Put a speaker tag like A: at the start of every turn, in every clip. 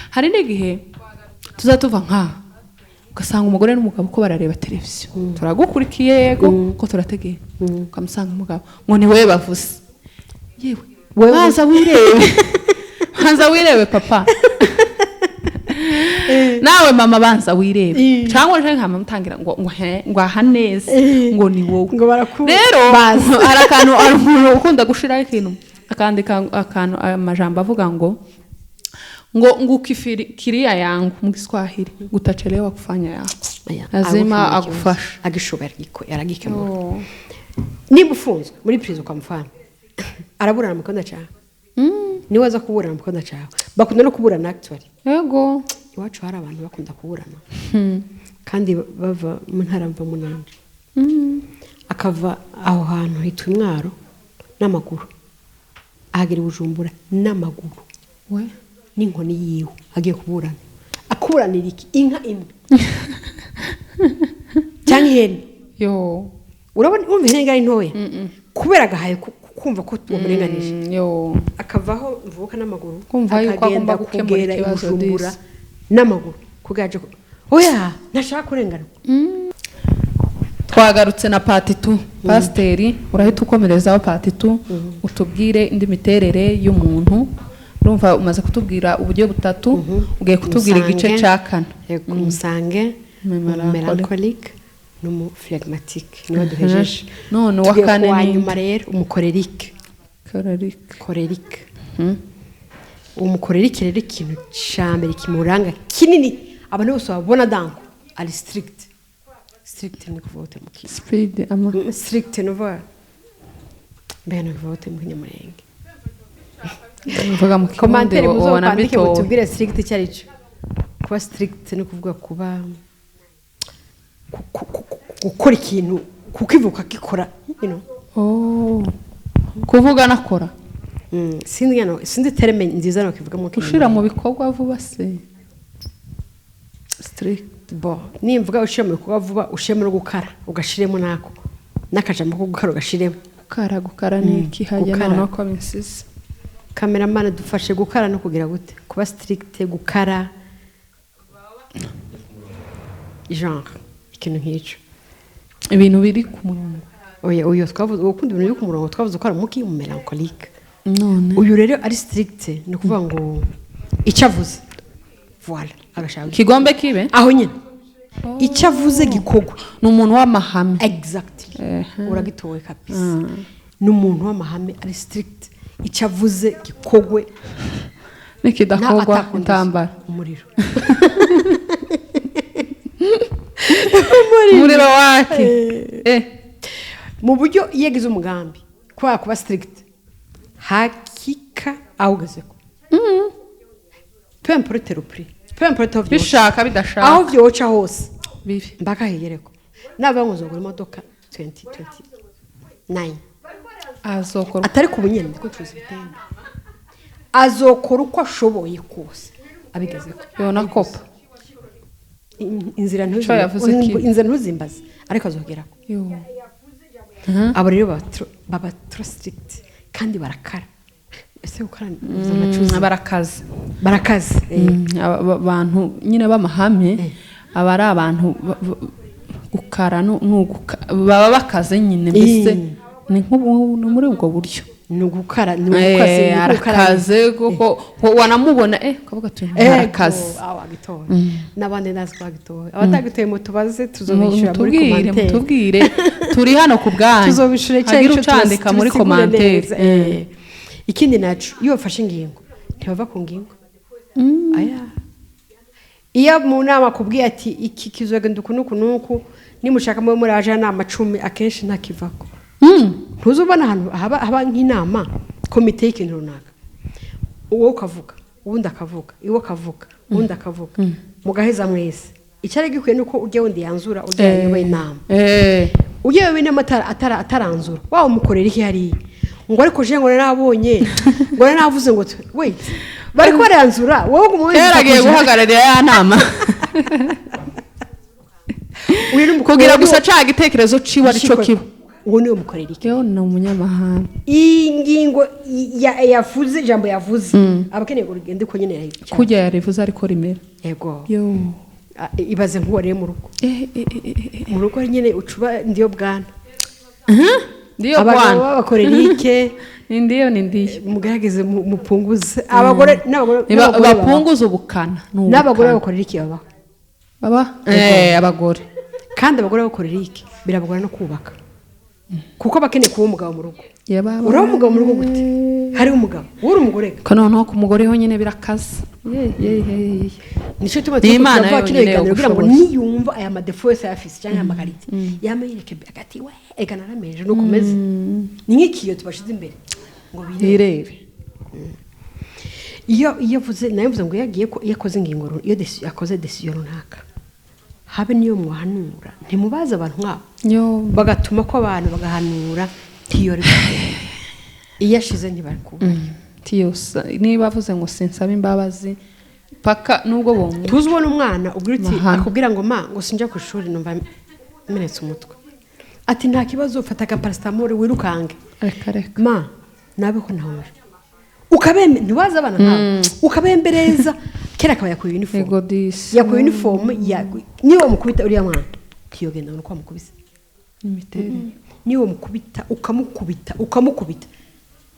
A: hari n'igihe tuzatuva ugasanga umugore n'umugabo ko barareba televiziyo turagukurikiye yego ko turategeye ukamusanga umugabo ngo ni wewe bavuze yewe banza wirebe papa nawe mama banza wirebe cyangwa nje nkamutangira ngo aha neza ngo ni wowe rero arakantu umuntu ukunda gushiraho ikintu akandika akantu amajambo avuga ngo ukifikiria yangu mu Kiswahili utachelewa kufanya yako lazima akufasha
B: agishobora yaragikemura niba ufunzwe muri prison kwa mfano araburana mu konda cyawe niwe aza kuburana mu konda cyawe bakunda no kuburana actually
A: yego
B: iwacu hari abantu bakunda kuburana kandi bava mu ntara mva munandi akava aho hantu hitwa Mwaro n'amaguru ahagira Bujumbura n'amaguru
A: we
B: n'inkoni yiwe agiye kuburana akuburanira iki inka imwe cyangwa ihene
A: yo
B: urabona umva ihene ngari ntoya kubera gahaye kumva ko umurenganije
A: yo
B: akavaho mvuka n'amaguru
A: kumva yuko agomba gukemura ikibazo
B: Bujumbura n'amaguru kugaje oya nashaka kurengana
A: twagarutse na part 2 pasteri urahita ukomerezaho part 2 utubwire indi miterere y'umuntu urumva umaze kutubwira uburyo butatu ugiye kutubwira igice cya kane
B: yego umusange melancholique n'umuflegmatique niwe duhejeje
A: none wa kane
B: ni nyuma rero umukorerique umukorerique rero ikintu cyambere kimuranga kinini abantu bose babona danko ari strict ni kuvote mu kintu
A: speed ama
B: strict no va bene kuvote mu nyamurenge
A: mvuga mu
B: commentaire ubona bito tubwire strict cyarico kuba strict no kuvuga kuba gukora ikintu kukivuka gikora
A: kuvuga nakora
B: sindi terme nziza no kivuga mu
A: ushira mu bikorwa vuba se strict
B: nimvuga ushira mu bikorwa vuba ushire no gukara ugashiremo nako nakajambo ko gukara ugashiremo
A: gukara ni iki hajya no ko binsisi
B: cameraman dufashe gukara no kugira gute kuba strict gukara genre ikintu nk'icyo
A: ibintu biri ku murongo
B: oya twavuze ukunda ibintu biri ku murongo twavuze ko ari muki mu melancholique
A: none
B: uyu rero ari strict ni kuvuga ngo icavuze voilà agashaka
A: kigombe kibe
B: aho nyine icavuze gikogwa
A: n'umuntu w'amahame
B: exactly uragitowe kabisa n'umuntu w'amahame ari strict icavuze gikogwe
A: nikidakogwa intambara
B: umuriro
A: wake
B: mu buryo yegize umugambi kwa kuba strict hakika awugezeko peu importe le prix peu importe
A: bishaka bidashaka
B: aho byoca hose
A: bibi
B: mbaka hegereko naba nguzogura imodoka 2029
A: azokora
B: atari ku bunyene ndiko tuzi bitende azokora uko ashoboye kose abigezeko
A: yona kopa
B: inzira ntuzimbaze ariko azogerako abo rero baba trop strict kandi barakara ese ukara barakaze
A: abantu nyine b'amahame aba ari abantu gukara baba bakaze nyine mbese ni nk'ubu muri ubwo buryo
B: nugukara
A: arakaze kuko wanamubona ukavuga tu arakaze
B: awagitoye nabandi nazi kwagitoye abatagitoye mu tubaze tuzobishura muri commentaire
A: tubwire turi hano ku bwanyu
B: tuzobishura cyane
A: ucandika muri commentaire
B: ikindi nacu iyo bafashe ingingo ntibava ku ngingo aya iyo mu nama kubwiye ati iki kizogenda nuku nimushaka mu muraje nama 10 akenshi ntakivako ntuzubona ahantu haba nk'inama komite y'ikintu runaka uwo ukavuga ubundi akavuga iwo akavuga ubundi akavuga mugaheza mwese icyari gikwiye nuko ujye wundi yanzura ujye yayoboye inama ujye yayoboye inama ataranzura wawe umukorera iki hariya ngo ariko je ngo narabonye ngo naravuze ngo wait bari ko baranzura wowe umuyobozi
A: yaragiye guhagararira ya nama kugira gusa ca gitekerezo ciwe ari cyo kiba
B: uwo niwe mukorera iki
A: yo ni umunyamahanga
B: ingingo yavuze ijambo yavuze abakeneye urugendo ko nyine yayica
A: kujya yarivuze ariko rimera
B: yego
A: yo
B: ibaze nk'uwariye mu rugo mu rugo nyine ucuba ndiyo bwana
A: ndiyo
B: abagabo babakorera iki
A: ndiyo
B: mugaragaze mupunguze abagore
A: bapunguza ubukana
B: n'abagore bakorera iki
A: abagore
B: kandi abagore bakorera iki birabagora no kubaka kuko bakeneye kuba umugabo mu rugo uriho umugabo mu rugo gute hariho umugabo uri umugore
A: ko noneho ku mugore ho nyine birakaze
B: nicyo tuba tuvuga kino biganiro kugira ngo niyumva aya madefo yose yafise cyangwa amakarite yamayireke agati we ega narameje nuko meze ni nk'ikiyo tubashize imbere ngo birebe iyo vuze nayo mvuze ngo yagiye ko yakoze ingingo iyo yakoze decision runaka habe niyo muhanura ntimubaza abantu nk'abo bagatuma ko abantu bagahanura tiyori iyo ashize ntibarikuba
A: tiyose niba avuze ngo sinsaba imbabazi paka nubwo bomwe
B: tuzubona umwana ubwira uti akubwira ngo ngo sinjya ku ishuri numva menetse umutwe ati nta kibazo ufata agaparasitamole wirukange reka nabe ko ntawe ukabembe ntiwaza abana nk'abo ukabembereza kera akaba yakuye uniform yakuye uniform niwe mukubita uriya mwana kiyogenda nuko amukubise niwe mukubita ukamukubita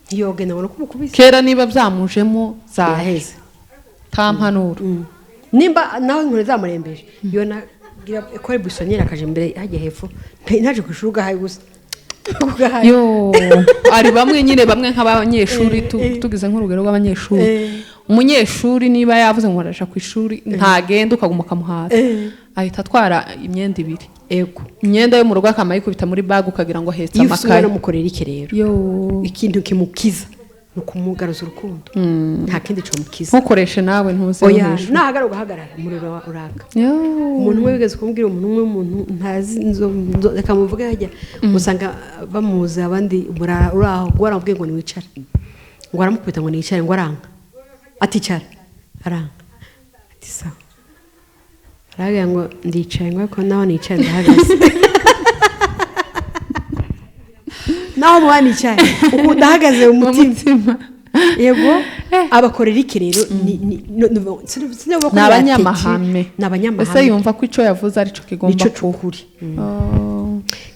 B: ntiyogenda nuko amukubise
A: kera niba byamujemo zaheze tampanura
B: nimba naho inkuru zamurembeje yo na ekore busonera akaje imbere hajye hepfo ntaje kwishuruga hayi gusa
A: yo ari bamwe nyine bamwe nk'abanyeshuri tugize nk'urugero rw'abanyeshuri umunyeshuri niba yavuze ngo arasha ku ishuri ntagenda ukaguma kamuhata ahita atwara imyenda ibiri
B: ego
A: imyenda yo mu rugo akamayikubita muri bag ukagira ngo hetse amakaye
B: yo mukorera iki rero yo ikintu kimukiza nukumugaruza urukundo nta kindi cyo mukiza
A: ntukoreshe nawe ntuze
B: oya nahagara ugahagarara umuriro uraka umuntu umwe wigeze kumbwira umuntu ntazi reka muvuge hajya usanga bamuzi abandi uraho waramubwiye ngo niwicare ngo aramukubita ngo nicare ngo aranga aticara aranga ati sawa aragira ngo ndicaye ngo ariko naho nicaye ndahagaze naho mwana icyayi ukunda ahagaze mu mutima yego abakorera iki rero
A: ni abanyamahame ese yumva ko icyo yavuze aricyo kigomba
B: kuba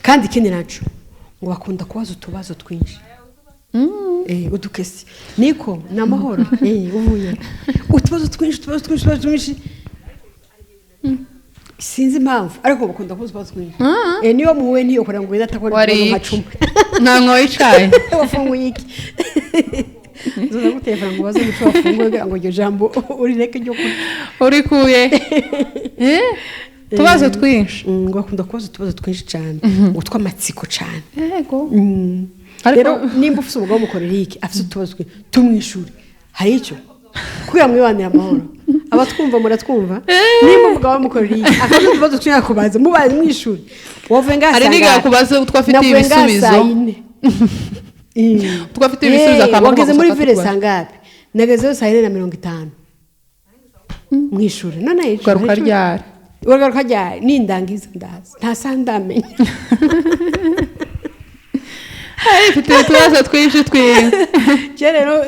B: kandi ikindi naco ngo bakunda kubaza utubazo twinshi udukesi niko ni amahoro uvuye utubazo twinshi sinzi impamvu ariko bakunda kubaza utubazo twinshi niyo muwe niyo kora ngo bidatakora
A: macumwe ntango wicaye
B: wafunguye iki zoza gutelefona ngo baze muco wafunguye ngo iryo jambo urireke ryo
A: urikuye tubazo twinshi
B: ngo bakunda kubaza utubazo twinshi cyane utwamatsiko cyane
A: yego
B: rero nimba ufite umugabo mukorera iki afite utubazo tumwishuri hari icyo kugira mwibanire amahoro abatwumva muratwumva nimba umugabo mukorera iki afite utubazo twinshi akubaza mubaye mwishuri wovuye ngasa
A: hari niga kubaza utwafite ibisubizo twafite ibisubizo akamaro
B: wageze muri ville sangapi nageze saa 4:50 mwishuri none yico garuka ryari nindangiza ndaza nta sandamenya
A: ifite utubazo twinshi
B: rero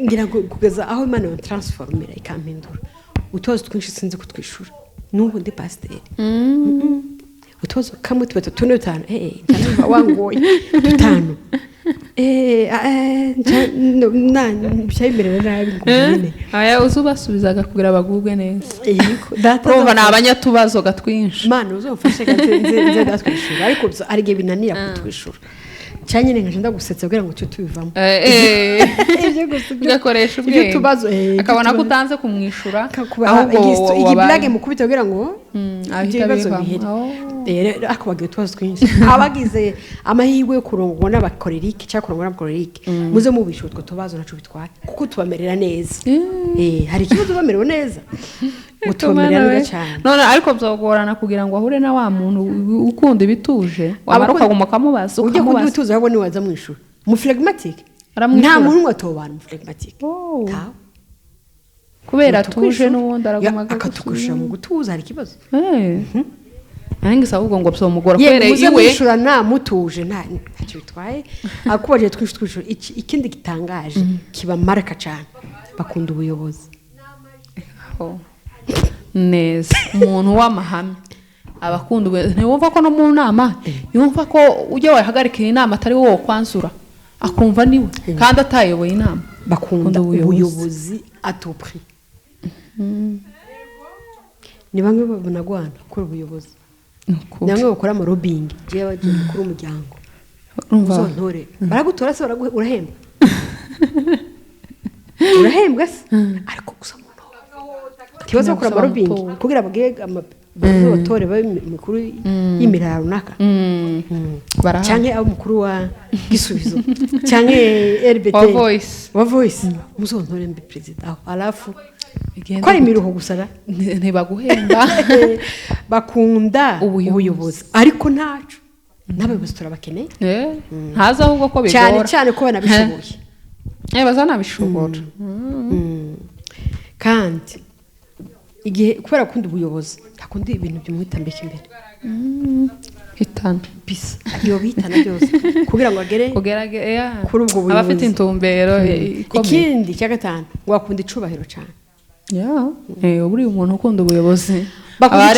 B: ngira kugeza aho Imana yo transformera ikampindura utubazo twinshi sinzi kutwishura n'ubu ndi pasiteri utubazo kamwe tuba 5 cyane wangoye 5 bishayimberera nabi ngumene
A: aya uzubasubizaga kugira bagubwe neza data ni abanyatubazo gatwinshi
B: Mana uzofashe nze datwishura ariko arige binanira kutwishura cyane nenge ndagusetsa kugira ngo cyo tubivamo
A: gakoresha ubwenge
B: tubazo
A: akabona ko utanze kumwishura
B: ahubwo igiblage mukubita kugira ngo ibibazo bihere akabagiye tubazo twinshi abagize amahirwe yo kurongwa n'abakorera iki cyangwa kurongwa n'abakorera iki muze mubishyura utwo tubazo naco bitwara kuko tubamerera neza hari ikibazo bamerewe neza mutubamerera neza cyane
A: none ariko byogorana kugira ngo ahure na wa muntu ukunda ibituje wamaruka gumukamubaza
B: ujye kundi ibituje ahubwo ni waza mwishura mu phlegmatic nta muntu watobana mu phlegmatic
A: kubera tuje n'uwundi aragumaga
B: akatukusha mu gutuza hari ikibazo
A: nange ahubwo ngo byomugora
B: kwere iwe mwishura namutuje ntacyo bitwaye akubaje twishura ikindi gitangaje kiba maraka cyane bakunda ubuyobozi
A: neza umuntu w'amahame abakunda ntiwumva ko no mu nama yumva ko ujye wahagarikira inama atari wowe kwanzura akumva niwe kandi atayoboye inama
B: bakunda ubuyobozi atopri ni bamwe babonagwana gukora ubuyobozi namwe bakora amarobing je bagiye gukora umuryango uzontore baragutora se urahemba urahembwa se ariko gusa umuntu kibazo bakora amarobing kugira bagire batore mikuru y'imirara runaka canke abo mukuru wa gisubizo canke RBT wa voice muzontore mbi president alafu ko ari miruho gusara
A: ntibaguhemba
B: bakunda ubuyobozi ariko ntacu n'abayobozi turabakeneye
A: ntaza ahubwo ko bigora
B: cyane ko banabishoboye
A: bazanabishobora
B: kandi igihe kubera kunda ubuyobozi akunda ibintu by'umwitambika imbere
A: hitana
B: bisa iyo bitana byose kugira ngo agere kuri ubwo buyobozi
A: abafite intumbero
B: ikindi cya gatanu ngo akunda icubahiro cyane
A: buri umuntu ukunda ubuyobozi
B: bakunda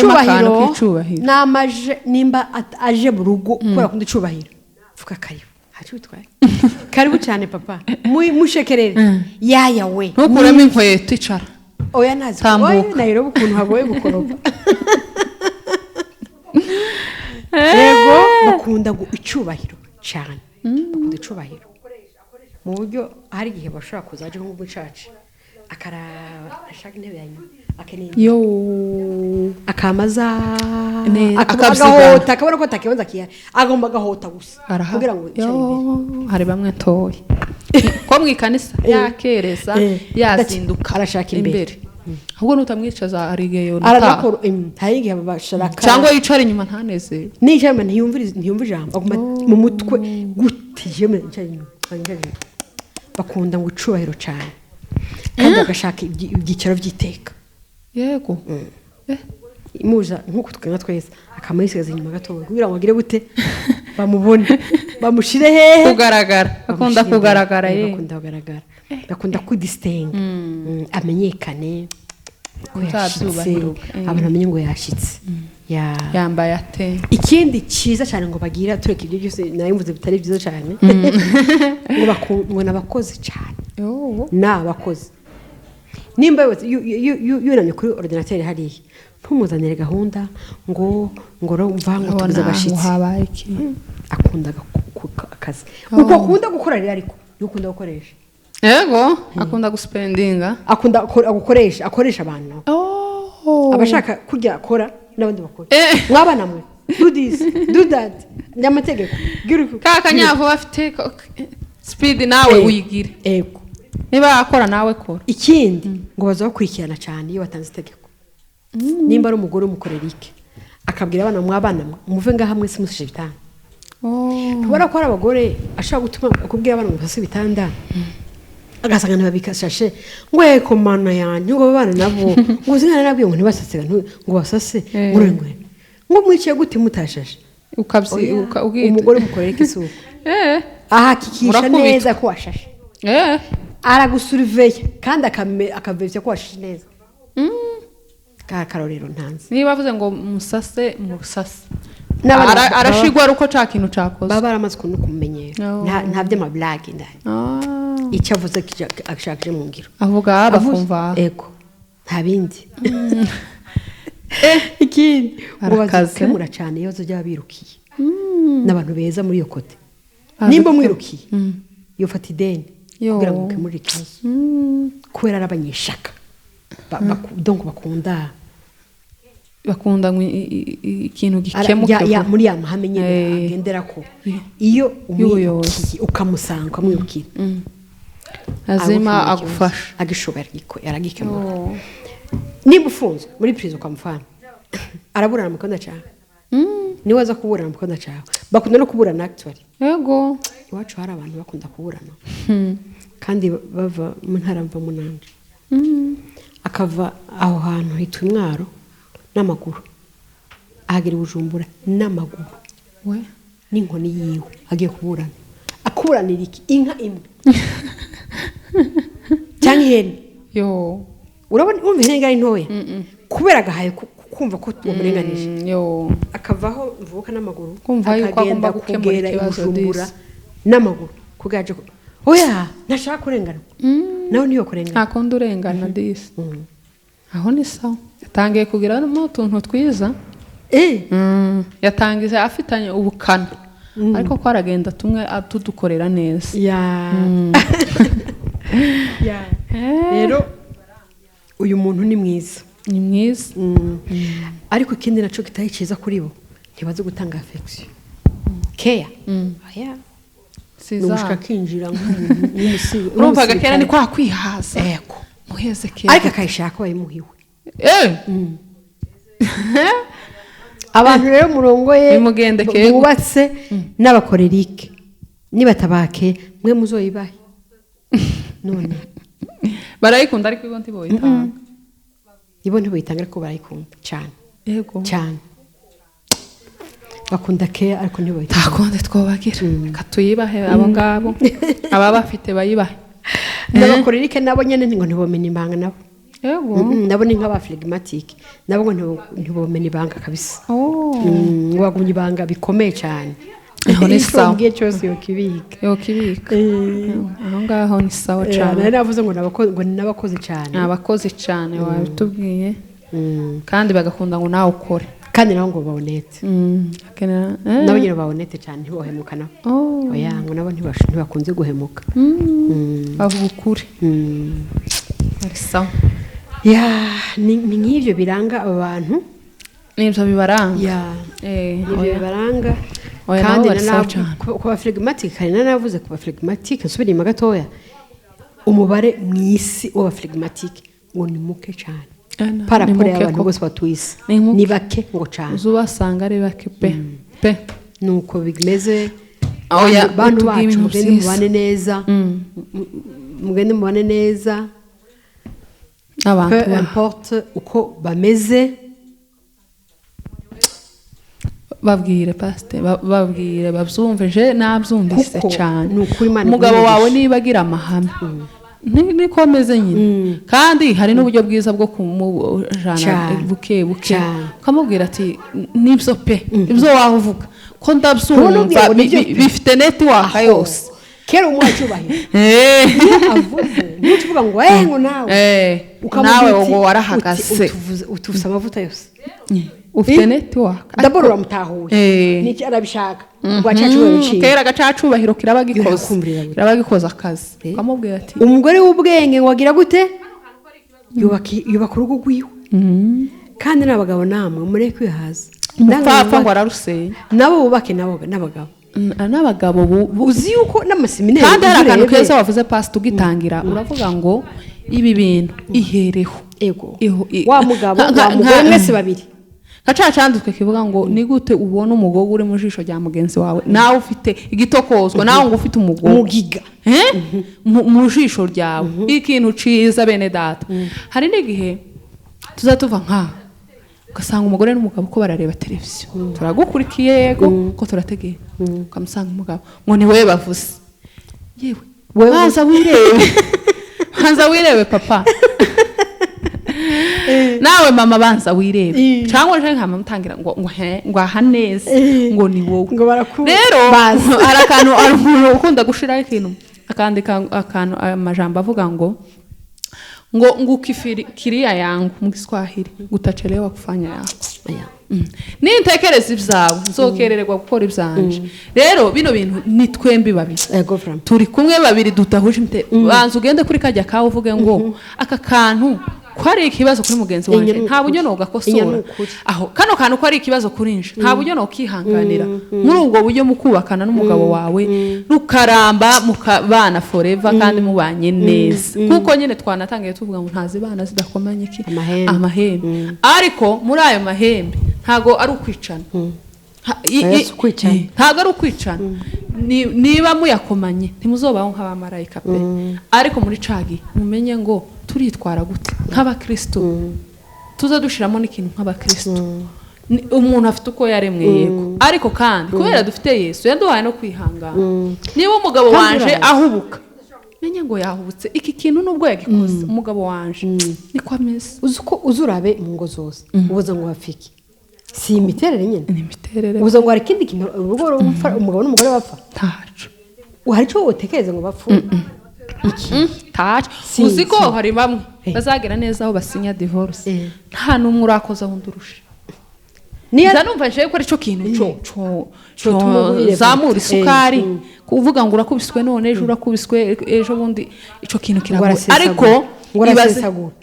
B: icubahiro namaje nimba aje mu rugo kubera akunda icubahiro vuga karibu hacu bitwaye karibu cyane papa mushekerere yaya we
A: ntukuremo inkweto icara
B: oya nazi oya Nairobi ukuntu hagoye gukoropa yego bakunda icubahiro cyane bakunda icubahiro mu buryo hari igihe bashobora kuzaje nko mu caci ashaka intebe yanyu akeneye akamaza agahota akabona ko atakibanza kiya agomba agahota gusa kugira ngo
A: hari bamwe toye ko mwikanisa yakereza yazinduka
B: arashaka imbere
A: ahubwo nutamwicaza arigeyo
B: aranakora hayigihe babashaka
A: cyangwa yicara inyuma ntaneze
B: n'ijambo ntiyumva ijambo aguma mu mutwe gutije bakunda ngo icubahiro cyane kandi bagashaka ibyicaro by'iteka
A: yego
B: imuza nk'uko twena twese akamurisigaza inyuma gatoya kugira ngo agire gute bamubone bamushire hehe
A: kugaragara bakunda kugaragara
B: bakunda kugaragara bakunda kudistinga amenyekane abantu bamenye ngo yashitse
A: yambaye ate
B: ikindi cyiza cyane ngo bagira tureka ibyo byose nayo mvuze bitari byiza cyane ngo nabakozi cyane nabakozi nimba yunamye kuri ordinateur hariya ntumuzanire gahunda ngo mvango tubuza abashitsi akunda akazi uko akunda gukora rero ariko yukunda gukoresha
A: yego akunda guspendinga
B: akunda akoresha abantu abashaka kujya akora n'abandi bakora mwabana mwe do this do that n'amategeko
A: kakanyavu afite speed nawe uyigire
B: yego
A: niba akora nawe kora
B: ikindi ngo bazakurikirana cyane iyo batanze itegeko nimba ari umugore umukorera iki akabwira abana mwabana muve ngaha mwese musije bitanga tubara ko ari abagore ashaka gutuma akubwira abana musase bitanda agasanga nabikashashe ngwe ko mana yanyu ngo babana nabo ngo zingana nabwiye ngo ntibasase ngo basase ngurengwe ngo mwiciye gute mutashashe umugore umukorera iki suko ahakikisha neza ko washashe aragusurveya kandi akavevya ko washashe neza karorero ntanze
A: niba bavuze ngo musase arashigwa ruko ca kintu cakoze
B: baba baramaze kumenyera nta by'amablage ndani icyo avuze ashakaje mu ngiro
A: avuga bakumva
B: ego nta bindi ikindi bakazikemura cyane iyo zajya birukiye n'abantu beza muri iyo kote nimba mwirukiye iyo fata ideni kugira ngo mukemure ikibazo kubera ari abanyeshaka donc bakunda
A: ikintu gikemuka
B: muri ya mahame nyine agendera ko iyo umwirukiye ukamusanga ukamwirukira
A: azima agufasha
B: agishobora aragikemura niba ufunzwe muri prison ukamufana araburana mu konda cyawe niwe aza kuburana mu konda cyawe bakunda no kuburana actually
A: yego
B: iwacu hari abantu bakunda kuburana kandi bava mu ntara mva munanje akava aho hantu hitwa Imwaro n'amaguru ahagera i Bujumbura n'amaguru
A: we
B: n'inkoni yiwe agiye kuburana akuburanira iki inka imwe cyangwa ihene
A: yo
B: urabona umva ihene ngari ntoya kubera agahaye kumva ko tumurenganije
A: yo
B: akavaho mvuka n'amaguru
A: kumva yuko agomba gukemura ikibazo
B: n'amaguru kugaje oya ntashaka kurengana nawe niyo kurengana
A: ntakundi urengana disi aho ni sawa yatangiye kugira n'utuntu twiza yatangize afitanye ubukana ariko ko aragenda tumwe atudukorera neza
B: rero uyu muntu ni mwiza ariko ikindi naco kitari cyiza kuri bo ntibaze gutanga affection care nushaka kinjira nk'umusigo
A: urumva gakera ni kwa kwihaza
B: yego
A: muheze kera
B: ariko akayishaka bayimuhiwe abantu rero murongo ye bubatse n'abakorerike nibatabake mwe muzoyibahe none
A: barayikunda ariko ibo ntiboyitanga
B: ariko barayikunda cyane
A: yego
B: cyane bakunda ke ariko ntiboyitanga
A: takonde twobagira katuyibahe abo ngabo aba bafite bayibahe
B: n'abakorerike nabo nyene ngo ntibomenya ibanga nabo
A: yego
B: nabo ni nk'aba phlegmatic nabo ngo ntibomenya ibanga kabisa wagumye ibanga bikomeye cyane
A: aho ni sawa
B: ngiye cyose yokibika
A: aho ngaho ni sawa cyane
B: nari navuze ngo n'abakozi cyane
A: abakozi cyane wabitubwiye kandi bagakunda ngo nawe ukore
B: kandi nabo ngo babonetse nabo nyine babonetse cyane ntibohemuka nabo oya ngo nabo ntibakunze guhemuka
A: bavuga ukuri ari sawa
B: ni nk'ibyo biranga aba bantu
A: nibyo bibaranga
B: nibyo bibaranga kandi ku ba phlegmatic hari nanavuze ku ba phlegmatic nsubira inyuma gatoya umubare mu isi w'aba phlegmatic ngo ni muke cyane paraporo y'abantu bose batuye isi ni bake ngo cyane
A: uzubasanga ari bake pe
B: nuko bimeze bantu bacu mugende mubane neza peu importe uko bameze
A: babwire pasite babwire babyumvije nabyumvise cyane umugabo wawe niba agira amahame niko ameze nyine kandi hari n'uburyo bwiza bwo kumujana buke ukamubwira ati nibyo pe ibyo wavuga ko ndabyumva bifite netiwaka yose
B: kera umwacubahiro avuze ntutuvuga ngo ngo
A: nawe ngo warahagase
B: utuvuze amavuta yose
A: ufite netiwaka
B: ndabona uramutahuye niki arabishaka
A: kera agacacubahiro kiraba gikoze akazi ukamubwira ati
B: umugore w'ubwenge ngo agira gute yubaka urugo rwiwe kandi n'abagabo namwe mureke kwihaza
A: umupfapfa ngo ararusenya
B: nabo bubake n'abagabo
A: uzi
B: yuko n'amaseminari
A: kandi hari akantu keza wavuze pasi tugitangira uravuga ngo ibi bintu ihereho
B: wa mugabo wa mugore mwese babiri
A: gacacanditswe kivuga ngo ni gute ubona umugogo uri mu jisho rya mugenzi wawe nawe ufite igitokozwa nawe ngo ufite
B: umugiga
A: mu jisho ryawe ikintu ciza bene data hari n'igihe tuzatuva ugasanga umugore n'umugabo ko barareba televiziyo turagukurikiye yego ko turategeye ukamusanga umugabo ngo ni wewe bavuze yewe banza wirebe papa nawe mama banza wirebe cyangwa nje nkama mutangira ngo aha neza ngo ni wowe rero hari akantu ukunda gushiraho ikintu akantu amajambo avuga ngo ukifikiria yangu mu Kiswahili utachelewa kufanya yako nintekereza ibyawe nzokerererwa gukora ibyanje rero bino bintu ni twembi babiri turi kumwe babiri dutahuje banza ugende kuri kajya kawe uvuge ngo aka kantu ko ari ikibazo kuri mugenzi wanjye nta buryo no gakosora aho kano kantu ko ari ikibazo kuri nje nta buryo no kihanganira muri ubwo buryo mukubakana n'umugabo wawe rukaramba mukabana forever kandi mubanye neza kuko nyine twanatangiye tuvuga ngo ntazi bana zidakomanye iki amahembe ariko muri ayo mahembe ntago ari ukwicana ntago ari ukwicana niba muyakomanye ntimuzobaho nk'abamarayika pe ariko muri cagi mumenye ngo turitwara gute nk'abakristo tuza dushiramo n'ikintu nk'abakristo umuntu afite uko yaremwe yego ariko kandi kubera dufite Yesu yaduhaye no kwihangana niba umugabo wanje ahubuka menye ngo yahubutse iki kintu nubwo yagikoze umugabo wanje niko ameze
B: uzuko uzurabe mu ngo zose ubuza ngo bafiki si imiterere nyene
A: ni imiterere
B: ubuza ngo hari kindi kintu urugo umugabo n'umugore bapfa
A: tacu
B: uhari cyo utekereza ngo bapfu
A: tacu uziko hari bamwe bazagera neza aho basinya divorce nta numwe urakoza hundurusha niza numva nje ko ari cyo kintu cyo zamura isukari kuvuga ngo urakubiswe none ejo urakubiswe ejo bundi ico kintu kiragoye ariko
B: ngorasesagura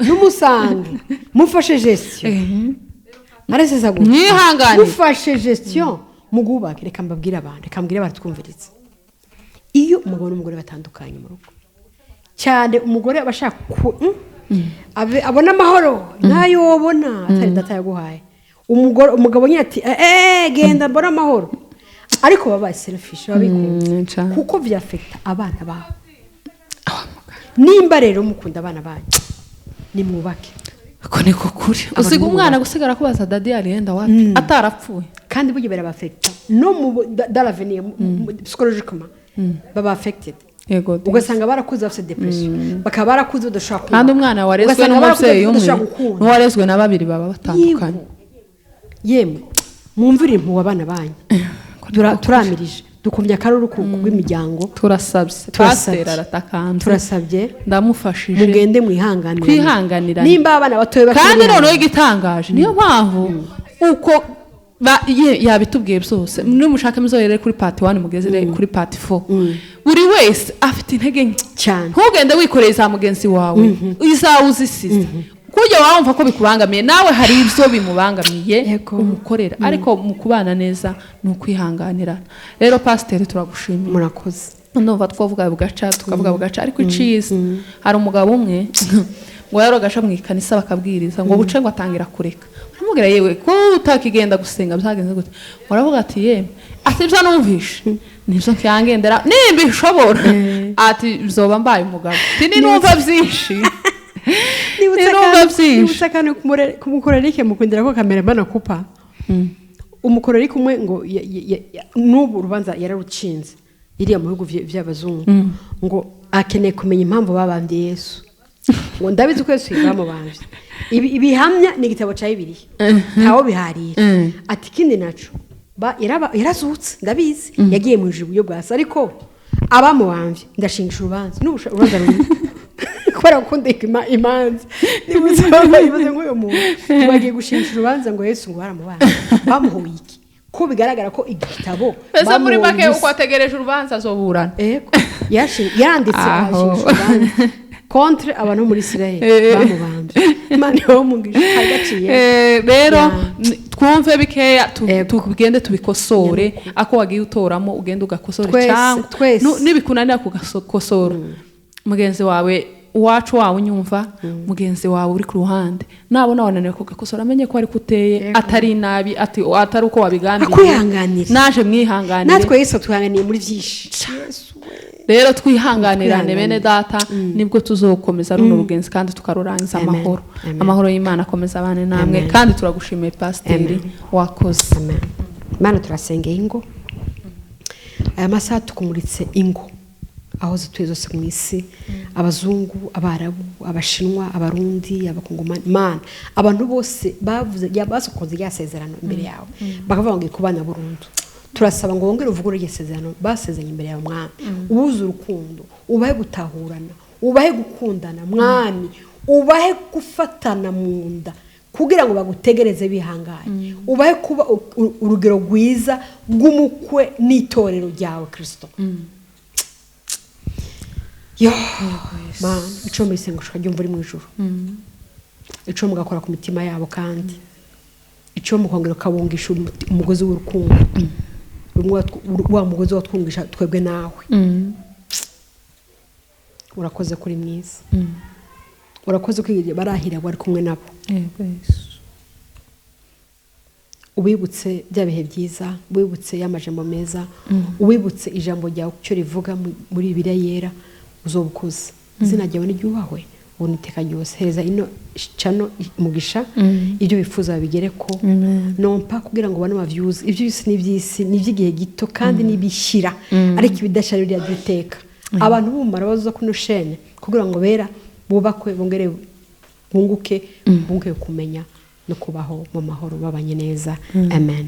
B: n'umusange mufashe gestion marasesagura
A: mwihangane
B: mufashe gestion mugubake reka mbabwira abantu reka mbwire abantu twumviritse iyo umugabo n'umugore batandukanye mu rugo cyane umugore abashaka abona amahoro nayo wobona atari data yaguhaye umugabo nyine ati genda mbona amahoro ariko baba selfish babikunda kuko vyafekta abana babo nimba rero mukunda abana banyu nimwubake
A: ko niko kuri usiga umwana gusigara kubaza dadi yarienda wapi atarapfuye
B: kandi bugi berabafekta no mu dalavenir psychologiquement baba affected yego ugasanga barakuze bafite depression bakaba barakuze badashaka
A: kandi umwana warezwe n'umubyeyi umwe n'uwarezwe na babiri baba batandukanye
B: yemwe mwumvire impuwa abana banyu turamirije dukumya karuru kugw'imiryango
A: turasabye pastor aratakanda
B: turasabye
A: ndamufashije
B: mugende mwihanganira
A: kwihanganira
B: nimba abana batoye
A: kandi noneho igitangaje niyo mpamvu uko yabitubwiye byose nimushaka muzorere kuri part 1 mugezere kuri part 4 buri wese afite intege nke
B: cyane
A: ntugende wikoreye za mugenzi wawe izawuzisize kujya wumva ko bikubangamiye nawe hari ibyo bimubangamiye umukorera ariko mu kubana neza no kwihanganira rero pastor turagushimira
B: murakoze
A: ndumva twavuga bugaca tukavuga bugaca ariko iciza hari umugabo umwe ngo yarogasha mu ikanisa bakabwiriza ngo buce ngo atangira kureka aramubwira yewe ko utakigenda gusenga byagenze gute muravuga ati yemwe ati byo numvishe nibyo cyangendera nimba ishobora ati bizoba mbaye umugabo tini numva byinshi
B: nibutsa kandi kumukorerike mukundira ko kamera bana kupa umukorerike umwe ngo n'ubu rubanza yararucinze iriya mu bihugu by'abazungu ngo akeneye kumenya impamvu babambye Yesu ngo ndabizi ko Yesu yamubambye ibihamya ni igitabo cya Bibiliya ntawo biharira ati kindi naco yarazutse ndabizi yagiye mu ijuru yo bwasa ariko abamubambye ndashingisha urubanza n'urubanza ruri kubera gukundika imanza nibuze nk'uyu muntu bagiye gushingisha urubanza ngo Yesu ngo baramubambye bamuhoye iki ko bigaragara ko igitabo
A: pese muri make uko ategereje urubanza azoburana
B: yanditse ashingisha urubanza contre abantu muri Israel bamubambye Imana yo mugisha hagaciye
A: rero twumve bikeya tugende tubikosore ako wagiye utoramo ugenda ugakosora cyangwa nibikunanira kugakosora mugenzi wawe uwacu wawe unyumva mugenzi wawe uri ku ruhande nabona wananiwe kugakosora amenye ko ari kuteye atari nabi atari uko wabigambiriye naje mwihanganire
B: natwe Yesu tuhanganiye muri byinshi
A: rero twihanganirane bene data nibwo tuzokomeza runo rugenzi kandi tukarurangiza amahoro amahoro y'Imana akomeza abane namwe kandi turagushimiye pasiteri wakoze
B: Imana turasengeye ingo aya masaha tukumuritse ingo aho zituye zose mu isi abazungu abarabu abashinwa abarundi abakongomani Imana abantu bose bavuze yabasokoze yasezerano imbere yawe bakavuga ngo ikubana burundu turasaba ngo wongere uvugure yesezerano basezanye imbere yawe mwami ubuze urukundo ubahe gutahurana ubahe gukundana mwami ubahe gufatana mu nda kugira ngo bagutegereze bihanganye ubahe kuba urugero rwiza rw'umukwe n'itorero ryawe Kristo yo man ico misengo shaka uri mu ijuru ico mugakora ku mitima yabo kandi ico mukongera kabungisha umugozi w'urukundo wa mugozi watwungisha twebwe nawe urakoze kuri mwiza urakoze kwigira barahira bari kumwe nabo ubibutse bya bihe byiza ubibutse y'amajambo meza ubibutse ijambo ryawe cyo rivuga muri Bibiliya yera uzobukoze izina ryawe n'iryubahwe ubona iteka ryose hereza ino cano mugisha ibyo bifuza babigere ko nompa kugira ngo bane ma views ibyo byose n'ibyisi n'iby'igihe gito kandi nibishira ariko ibidashara biri aduteka abantu bumara bazo kuno shene kugira ngo bera bubakwe bongere bunguke kumenya no kubaho mu mahoro babanye neza amen